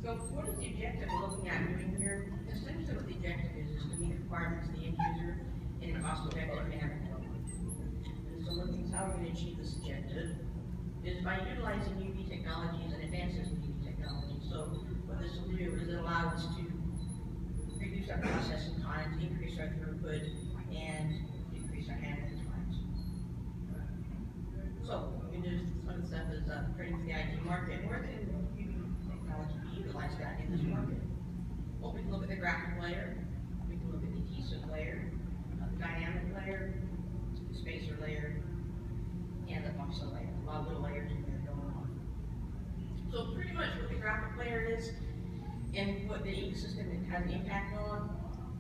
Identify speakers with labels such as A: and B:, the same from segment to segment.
A: So what is the objective of looking at doing here? Essentially what the objective is to meet the requirements of the end user in a cost-effective manner. And so one thing, how we're going to achieve this objective is by utilizing UV technologies and advances in UV technology. So what this will do is it allow us to reduce our processing times, increase our throughput, and decrease our handling times. So what we do is some of the stuff is creating for the IT market. Where can UV technology be utilized at in this market? Well, we can look at the graphic layer, we can look at the adhesive layer, the dynamic layer, the spacer layer, and the functional layer. A lot of little layers in there going on. So pretty much what the graphic layer is and what the ecosystem has an impact on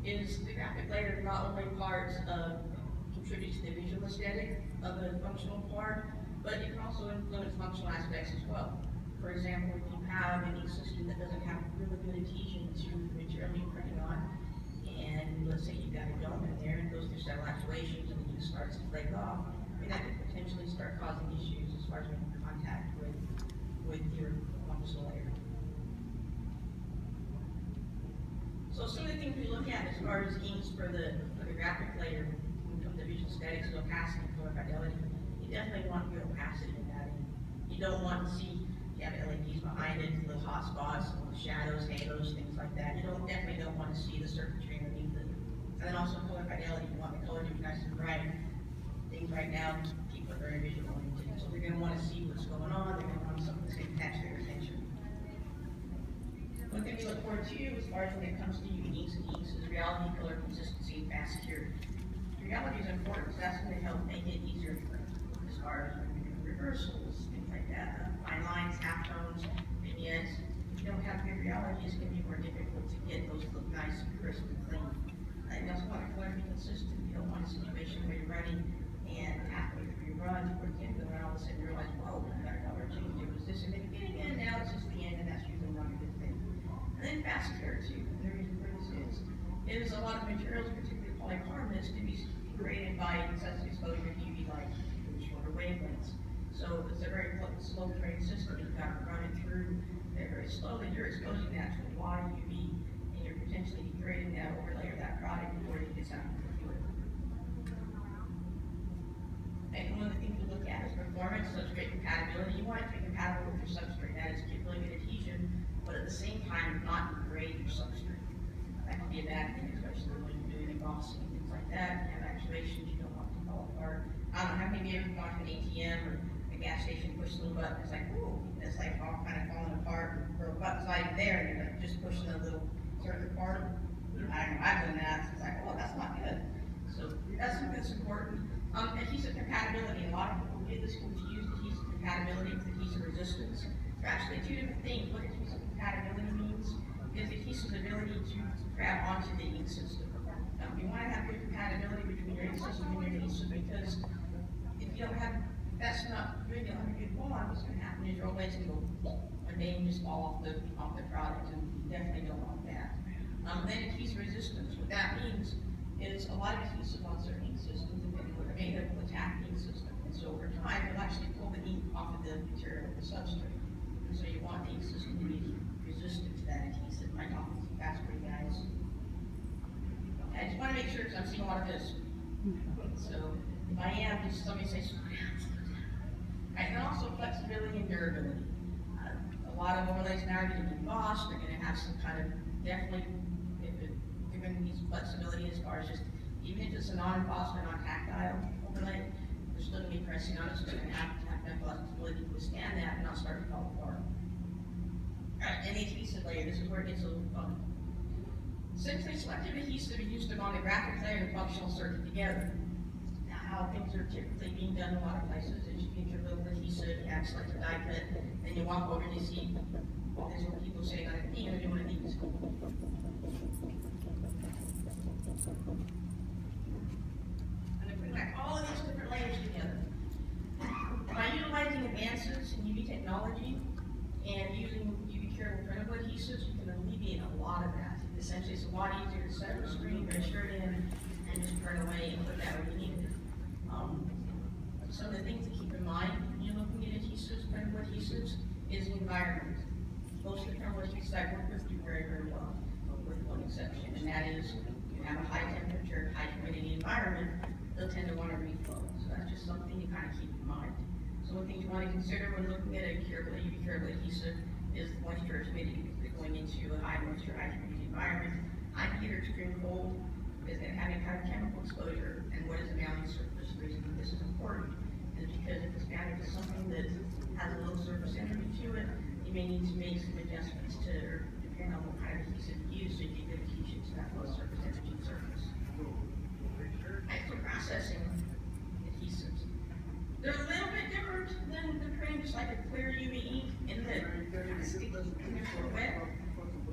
A: is the graphic layer not only parts of contributes to the visual aesthetic of the functional part, but it can also influence functional aspects as well. For example, if you have an ecosystem that doesn't have really good adhesion to the material you're printing on, and let's say you've got a dome in there and it goes through several actuations and it just starts to flake off, that could potentially start causing issues as far as making contact with your functional layer. So some of the things we look at as far as inks for the graphic layer when it comes to visual aesthetics, opacity, color fidelity, you definitely want good opacity in that. You don't want to see you have LEDs behind it, little hot spots, little shadows, halos, things like that. You definitely don't want to see the circuitry underneath it. And then also color fidelity, you want the color to be nice and bright. Things right now, people are very visual oriented, so they're going to want to see what's going on. They're going to want something that's going to catch their attention. One thing we look forward to as far as when it comes to inks and inks is reality, color, consistency, and fast security. Reality is important because that's going to help make it easier for as far as reversals, things like that, fine lines, halftones, vignettes. If you don't have good reality, it's going to be more difficult to get those look nice and crisp and clean. And you also want the color to be consistent. You don't want a situation where you're running and halfway through your run, towards the end of the run, all of a sudden you realize, whoa, that color changed. It was this in the beginning, and now it's just the end, and that's usually not a good thing. And then fast security, the reason for this is a lot of materials, particularly polycarbonates, can be created by excessive exposure to UV light in shorter wavelengths. So it's a very slow train system. You've got to run it through very slowly. You're exposing that to a lot of UV, and you're potentially degrading that overlay of that product before it gets out into the fluid. And one of the things we look at is performance, substrate compatibility. You want it to be compatible with your substrate. That is, get really good adhesion, but at the same time, not degrade your substrate. That can be a bad thing, especially when you're doing embossing and things like that. You have actuations you don't want to fall apart. I don't know how many of you ever gone to an ATM or a gas station, push a little button, it's like, ooh, it's like all kind of falling apart, or a button's not even there, and you're like just pushing a little certain part of it. I know, I've done that, so it's like, oh, that's not good. So that's something that's important. Adhesive compatibility, a lot of people get this confused, adhesive compatibility with adhesive resistance. They're actually two different things. What adhesive compatibility means is adhesive's ability to grab onto the ink system. You want to have good compatibility between your ink system and your adhesive, because if you don't have, that's not really a good bond. What's going to happen is your old leg's going to go and then just fall off the product, and you definitely don't want that. Then adhesive resistance. What that means is a lot of adhesive on certain ink systems are made up of a tack ink system, and so over time it'll actually pull the ink off of the material of the substrate. And so you want the ink system to be resistant to that adhesive. I don't think that's for you guys. Okay, I just want to make sure because I'm seeing a lot of this. So if I am, just somebody say slow down, slow down. Right, and also flexibility and durability. A lot of overlays now are going to be embossed. They're going to have some kind of definitely. They're going to need flexibility as far as just, even if it's a non-embossed or non-tactile overlay, they're still going to be pressing on it, so they're going to have enough flexibility to withstand that and not start to fall apart. Alright, and the adhesive layer, this is where it gets a little fun. Essentially, selective adhesive is used to bond the graphic layer and functional circuit together. Now, how things are typically being done in a lot of places is you get your little adhesive, you have selective die cut, then you walk over and you see there's little people sitting on a thing and they're doing these. And they're putting like all of these different layers together. By utilizing advances in UV technology and using UV curable printable adhesives, you can alleviate a lot of that. Essentially, it's a lot easier to set up a screen, register it in, and just print away and put that where you need it. Some of the things to keep in mind when you're looking at adhesives, printable adhesives, is the environment. most of the thermal adhesives I work with do very, very well, with one exception, and that is you have a high temperature, high humidity environment, they'll tend to want to reflow. So that's just something you kind of keep in mind. So one thing you want to consider when looking at a curable, UV curable adhesive is the moisture or humidity. If you're going into a high moisture, high humidity environment, high heat or extreme cold is going to have any kind of chemical exposure. And what is a mounting surface? The reason this is important is because if it's mounted to something that has a low surface energy to it, you may need to make some adjustments to, or depending on what kind of adhesive you use, so you get adhesion to that low surface energy surface. Processing adhesives. They're a little bit different than the cream, just like a clear UV ink, in that they're kind of sticky and they're sort of wet.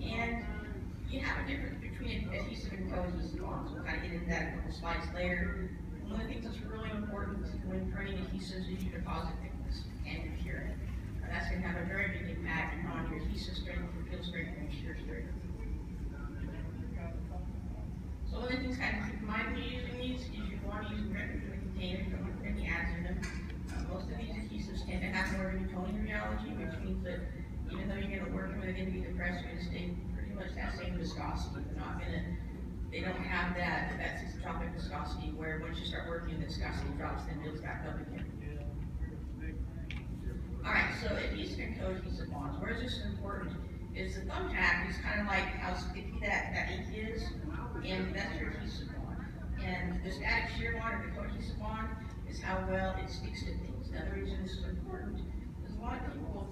A: And you have a difference between adhesive and cohesive bonds. We'll kind of get into that in a couple slides later. One of the things that's really important when printing adhesives is your deposit thickness and your curing. That's going to have a very big impact on your adhesive strength, your peel strength, and your shear strength. So one of the things kind of keep in mind when you're using these is you want to use them directly from the container. You don't want to put any ads in them. Most of these adhesives tend to have more of a Newtonian rheology, which means that even though you're going to work them, they're going to be depressed, you're going to stay pretty much that same viscosity. They don't have that isotropic viscosity where once you start working, the viscosity drops, then builds back up again. Alright, so adhesive and cohesive bonds. Where is this important? Is the thumbtack is kind of like how sticky that ink is, and that's your adhesive bond. And the static shear bond or the cohesive bond is how well it sticks to things. Now the reason this is important is a lot of people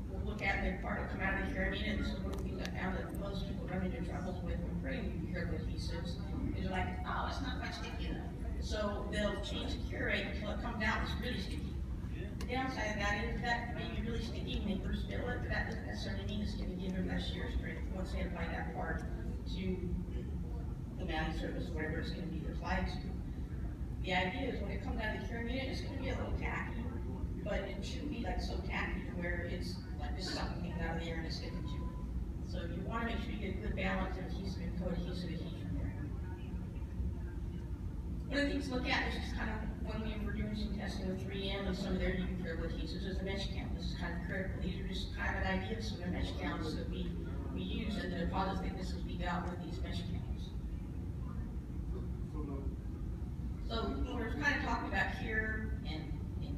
A: will look at the part that come out of the carabiner, and this is one of the things I found that most people run into troubles with when printing curable adhesives, is like, oh, it's not quite sticky enough. So they'll change the cure rate until it comes out it's really sticky. The downside of that is that may be really sticky when they first fill it, but that doesn't necessarily mean it's going to give them that shear strength once they apply that part to the mounting surface, whatever it's going to be applied to. The idea is when it comes out of the curing unit, it's going to be a little tacky, but it shouldn't be like so tacky to where it's like just sucking things out of the air and it's sticking to it. So you want to make sure you get a good balance of adhesive and coadhesive adhesion there. One of the things to look at is just kind of when we were doing some testing with 3M and some of their UV curable adhesives is the mesh count. This is kind of critical. These are just kind of an idea of some of the mesh counts that we use and the deposit thicknesses we got with these mesh counts. So we're kind of talking about cure and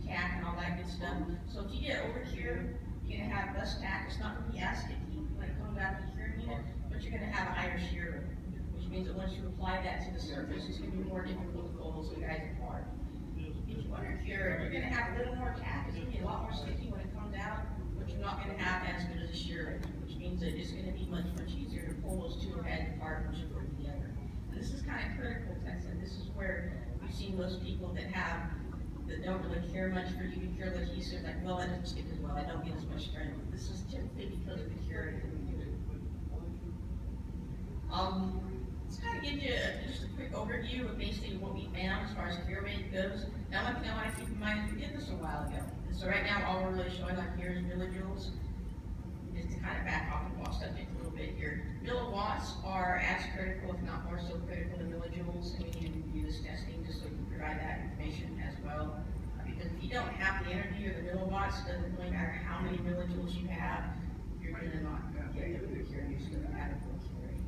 A: tack and all that good stuff. So if you get over cure, you're going to have less tack. It's not going to be as sticky when it comes out of the curing unit, but you're going to have a higher shear rate, which means that once you apply that to the surface, it's going to be more difficult to pull those guys apart. If you want to cure, you're going to have a little more tack. It's going to be a lot more sticky when it comes out, but you're not going to have as good as a shear rate, which means that it's going to be much, much easier to pull those two heads apart once you put them together. And this is kind of critical, because I said this is where you see most people that don't really care much for UV curable adhesive, like, well, that doesn't stick as well, I don't get as much strength. This is typically because of the cure rate that we use. Let's kind of give you just a quick overview of basically what we found as far as cure rate goes. Now, one thing I want to keep in mind is we did this a while ago. And so right now, all we're really showing on here is millijoules. Just to kind of back off and walk subject a little bit here. Milliwatts are as critical, if not more so critical than millijoules, and we need to do this testing just so we can provide that information as well. Because if you don't have the energy or the milliwatts, it doesn't really matter how many millijoules you have, you're going to not get the cure. You're just going to have a full cure rate.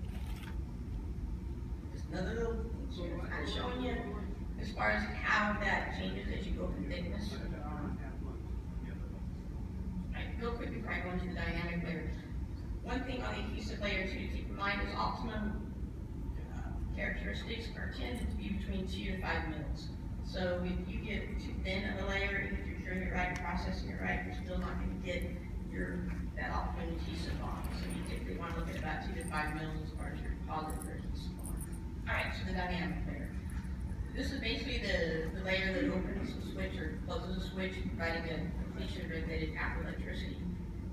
A: Just another little thing kind of showing you as far as how that changes as you go from thickness. Real quick before I go into the dynamic layer. One thing on the adhesive layer too to keep in mind is optimum characteristics are tended to be between 2 to 5 mils. So if you get too thin of a layer, even if you're curing it right, processing it right, you're still not going to get that optimum adhesive bond. So you typically want to look at about 2 to 5 mils as far as your deposit for adhesive bond. Alright, so the dynamic layer. This is basically the layer that opens the switch or closes the switch, providing a completion regulated path of electricity.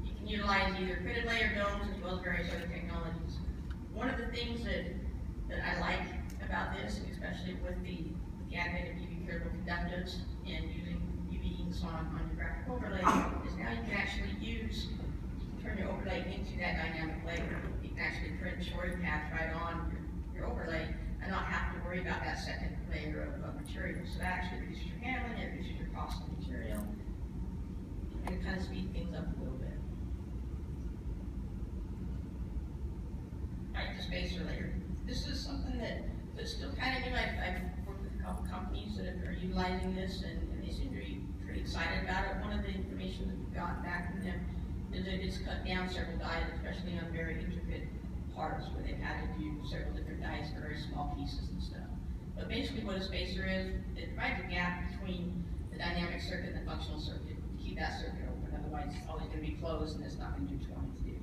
A: You can utilize either printed layer domes as well as various other technologies. One of the things that I like about this, especially with the advent of UV curable conductives and using UV inks on your graphic overlay, is now you can actually turn your overlay into that dynamic layer. You can actually print shorting paths right on your overlay and not have to worry about that second layer of material. So that actually reduces your handling, it reduces your cost of material, and it kind of speeds things up a little bit. spacer layer. This is something that's still kind of new. I've worked with a couple companies that are utilizing this, and they seem to be pretty excited about it. One of the information that we've gotten back from them is that it's cut down several dies, especially on very intricate parts where they've had to do several different dies for very small pieces and stuff. But basically what a spacer is, it provides a gap between the dynamic circuit and the functional circuit to keep that circuit open. Otherwise, it's always going to be closed and it's not going to do what you want it to do.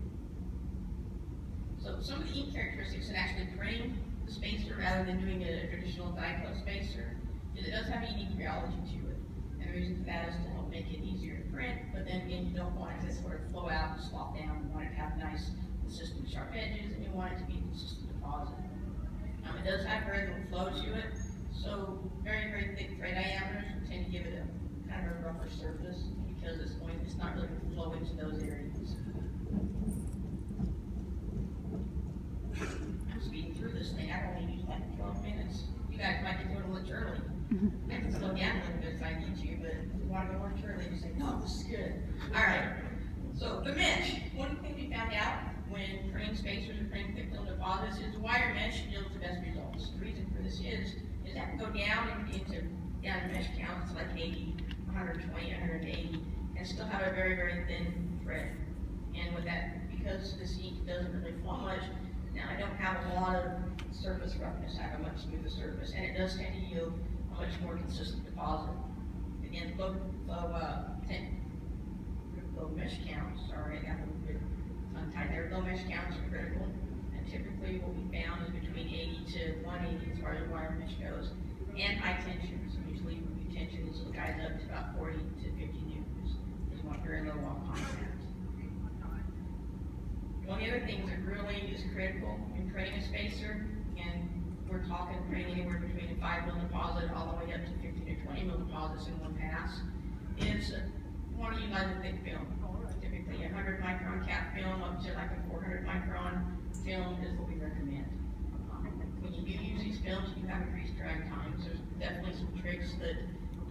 A: So some of the ink characteristics in actually printing the spacer rather than doing a traditional die-cut spacer is it does have a unique rheology to it. And the reason for that is to help make it easier to print, but then again, you don't want it to sort of flow out and slop down. You want it to have nice, consistent sharp edges, and you want it to be a consistent deposit. It does have very little flow to it, so very, very thick thread diameters will tend to give it a kind of a rougher surface because it's not really going to flow into those areas. I'm speeding through this thing. I've only used like 12 minutes. You guys might be doing a little early. I can slow down a little bit if I need to, but if you want to go more early, you say, no, this is good. All right. So the mesh. One thing we found out when printing spacers or printing thick film deposits is wire mesh yields the best results. The reason for this is that can go down into mesh counts to like 80, 120, 180, and still have a very, very thin thread. And with that, because this ink doesn't really flow much, now I don't have a lot of surface roughness. I have a much smoother surface, and it does tend to yield a much more consistent deposit. Again, low mesh counts. Sorry, I got a little bit untied there. Low mesh counts are critical, and typically what we found is between 80 to 180 as far as wire mesh goes, and high tension. So usually tension is guys up to about 40 to 50 newtons. Is what very low off contact. One of the other things that really is critical in printing a spacer, and we're talking printing anywhere between a 5 mil deposit all the way up to 15 or 20 mil deposits in one pass, is you want to utilize a thick film. Typically a 100 micron cap film up to like a 400 micron film is what we recommend. When you do use these films, you have increased drag times. There's definitely some tricks that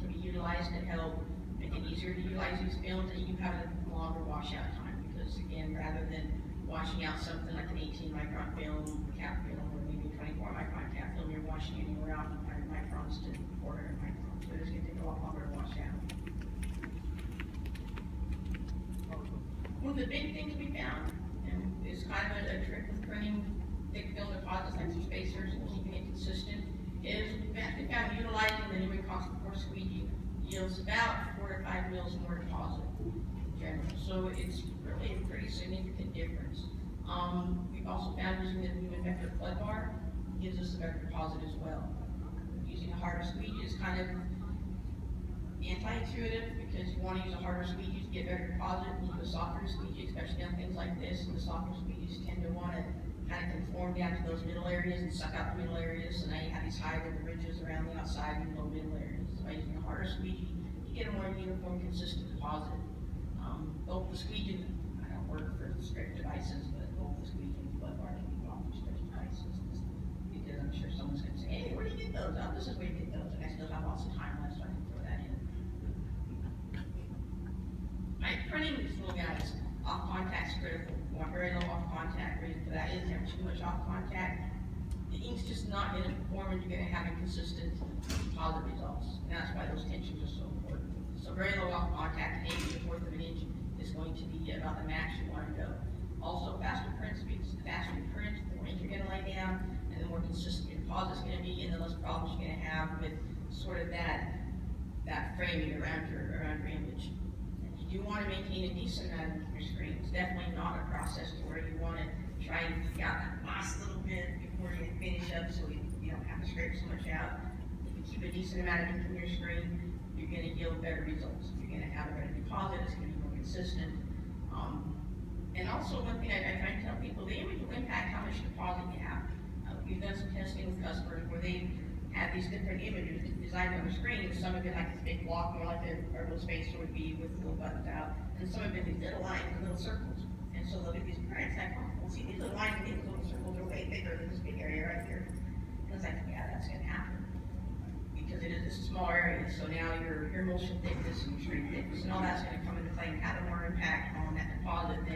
A: can be utilized to help make it easier to utilize these films, and you have a longer washout time because again, rather than washing out something like an 18 micron film, cap film, or maybe a 24 micron cap film, you're washing anywhere out from 100 microns to 400 microns. So it's going to take a lot longer to wash out. One of the big things we found, and is kind of a trick with printing thick film deposits like some spacers and keeping it consistent, is we actually found utilizing the Newman constant force squeegee yields about 4 to 5 mils more deposit in general. So it's really a pretty significant difference. We've also found using the Newman vector flood bar gives us a better deposit as well. Using a harder squeegee is kind of anti-intuitive because you want to use a harder squeegee to get better deposit. You use a softer squeegee, especially on things like this, and the softer squeegees tend to want to kind of conform down to those middle areas and suck out the middle areas, so now you have these high river ridges around the outside and low middle areas. So by using a harder squeegee, you get a more uniform, consistent deposit. Both the squeegee, I don't work for stretch devices, but both the squeegee and the flood bar can be bought for stretch devices, because I'm sure someone's going to say, hey, where do you get those? Oh, this is where you get those, and I still have lots of time left, so I can throw that in. Printing these little guys, off contact is critical. You want very low off contact. Reason for that is having too much off contact. The ink's just not going to perform, and you're going to have inconsistent deposit results. And that's why those tensions are so important. So very low off contact, an 1/8 of an inch is going to be about the max you want to go. Also, faster print speeds. The faster you print, the more ink you're going to lay down, and the more consistent your deposit's going to be, and the less problems you're going to have with sort of that framing around your image. You want to maintain a decent amount of your screen. It's definitely not a process to where you want to try and pick out that last little bit before you finish up so you don't have to scrape so much out. If you keep a decent amount of ink from your screen, you're going to yield better results. You're going to have a better deposit, it's going to be more consistent. And also one thing I try to tell people, the image will impact how much deposit you have. We've done some testing with customers where they have these different images designed on the screen, and some of it like this big block, more like a little spacer would be with little buttons out, and some of it these little lines and little circles. And so they'll get these prints like, oh, well, see these little lines and these little circles are way bigger than this big area right here. And it's like, yeah, that's going to happen. Because it is a small area, so now your emulsion thickness and your screen thickness and all that's going to come into play and have a more impact on that deposit.